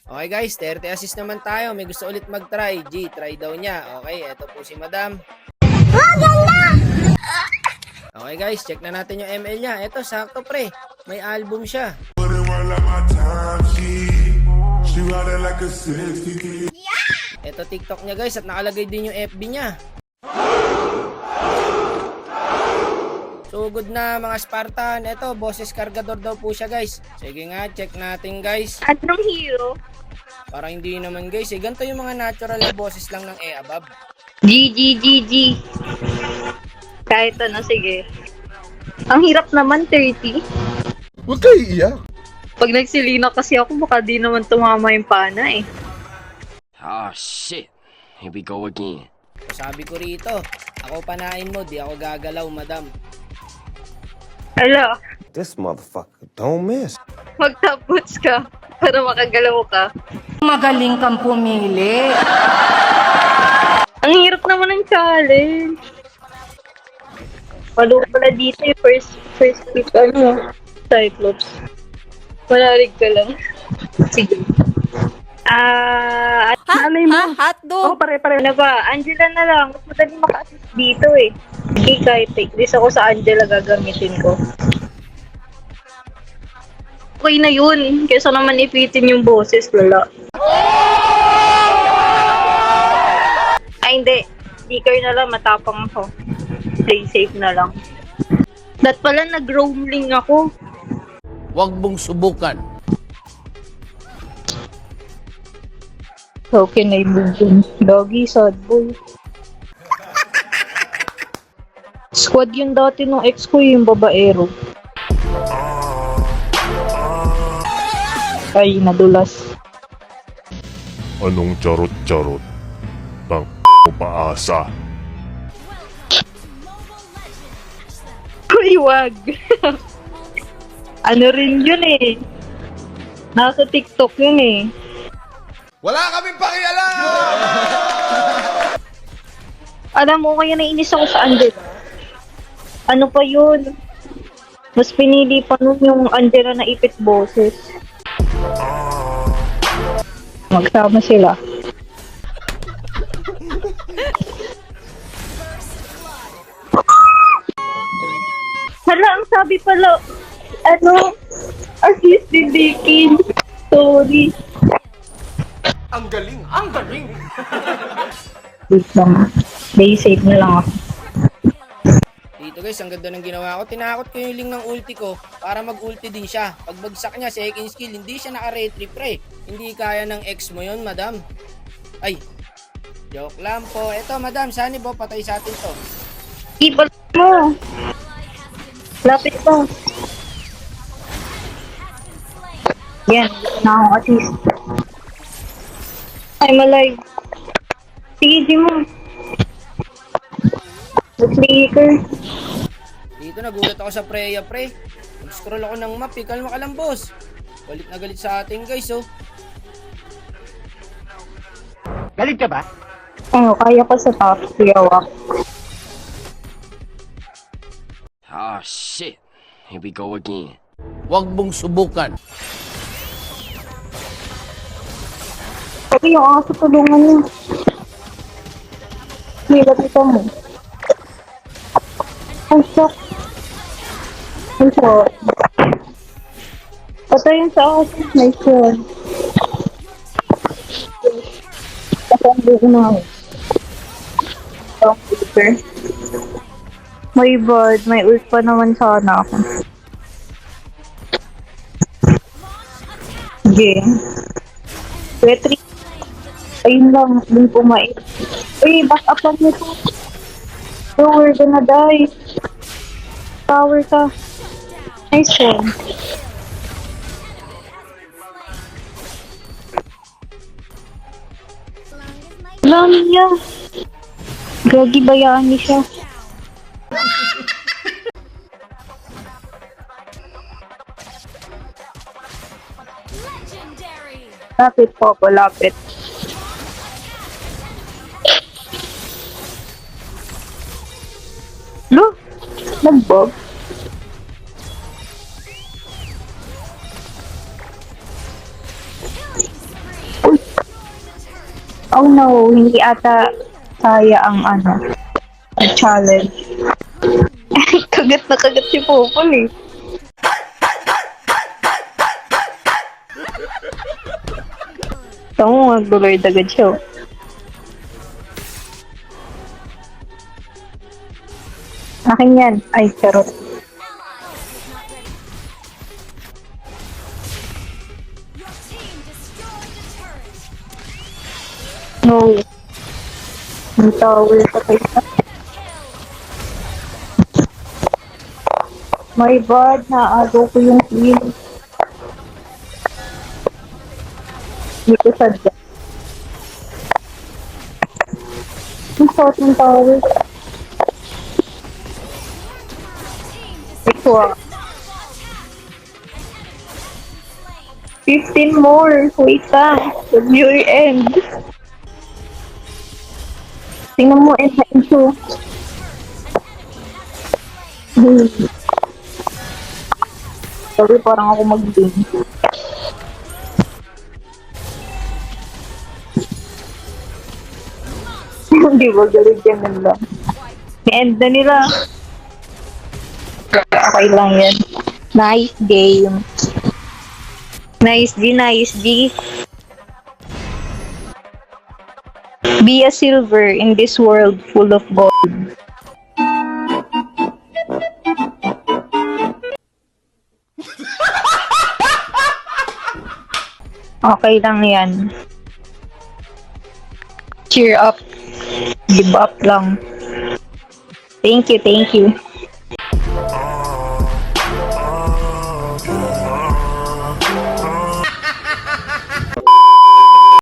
Okay guys, 30 assist naman tayo. May gusto ulit mag-try. G, try daw niya. Okay, eto po si Madam. Okay guys, check na natin yung ML niya. Eto, sakto pre. May album siya. Eto TikTok niya guys at nakalagay din yung FB niya. So good na mga Spartan. Eto, boses kargador daw po siya guys. Sige nga, check natin guys. Anong hero? Parang hindi naman guys. Ganito yung mga natural na boses lang ng above. GGGG. Kahit ano, sige. Ang hirap naman, 30. Huwag kayo iiyak. Pag nagsilina kasi ako, baka di naman tumama yung pana eh. Ah, shit. Here we go again. So, sabi ko rito, ako panain mo, di ako gagalaw, Madam. Ala, This motherfucker don't miss. mag-top boots ka para makagalaw ka. Magaling kang pumili. Ang hirap naman ng challenge. Palo pala dito yung first pick, Cyclops. Manalig ka lang. Sige. Malay mo. Hotdog. Pare-pare na ba? Angela na lang. Mas madali maka-assist dito eh. Sige, kahit take this ako sa Angela gagamitin ko. Okay na yun. Kesa naman ipitin yung boses, lala. Ay, hindi. Sticker na lang, matapang ako. Play safe na lang. Dat pala nag-roamling ako. Huwag mong subukan. How can I move in? Doggy, sad boy. Squad yun dati nung ex ko yung babaero. Ay, nadulas. Anong charot-charot? Tang paasa. Uy, wag. Ano rin yun eh. Nasa TikTok yun eh. Wala kaming pakialam! Alam mo, kaya nainis ako sa Angela. Ano pa yun? Mas pinili pa nun yung Angela na ipit boses. Magsama sila. Hala, ang sabi pala, assist din Dikin. Sorry. Ang galing! Ang galing! Wait lang. Stay safe na lang ako. Dito guys, ang ganda ng ginawa ko. Tinakot ko yung link ng ulti ko para mag-ulti din siya. Pagbagsak niya, second skill, hindi siya naka-retrieve pre. Hindi kaya ng ex mo yun, Madam. Ay, joke lang po. Eto, Madam, saan bo patay sa atin to? Ibal mo! Lapit pa. Yan, dito na akong assist. I'm alive. Sige, di mo. The Dito nagulat ako sa Freya pre. Nag-scroll ako ng map, kalma ka lang boss. Galit na galit sa atin guys oh. Galit ka ba? Oh, kaya ko sa top. Siyawak. Ah, shit. Here we go again. Huwag mong subukan. Sabi yung aso tulungan niya. May lapita mo. Ang shock. Ang shock. Patayin sa aso. Nice one. Kasang buo na ako. Ang super. May bad. May ult pa naman sana ako. Okay. Petri. Ayun lang, dun pumain. Uy, back up lang nito. So, we're gonna die. Power ka. Nice one. Lamia. Gagi, bayaan niya siya. Lapit po ako, lapit. Lo, nagbog. Oh no, hindi ata kaya ang challenge. Kagat na kagat si Popol eh. Tama, mag-lord agad siya. Oh. Akin yan. Ay, charot. No. Ang tower pa kayo. My God, naagaw ko yung heal. Dito sadya. Ang shot ng tower. Ito 15 more. Wait lang. Review your end. Tingnan mo end na ito. Sorry, parang ako mag-game. Hindi ba galing ganun lang. I-end na nila. Okay lang yan. Nice game. Nice G, nice G. Be a silver in this world full of gold. Okay lang yan. Cheer up. Give up lang. Thank you, thank you.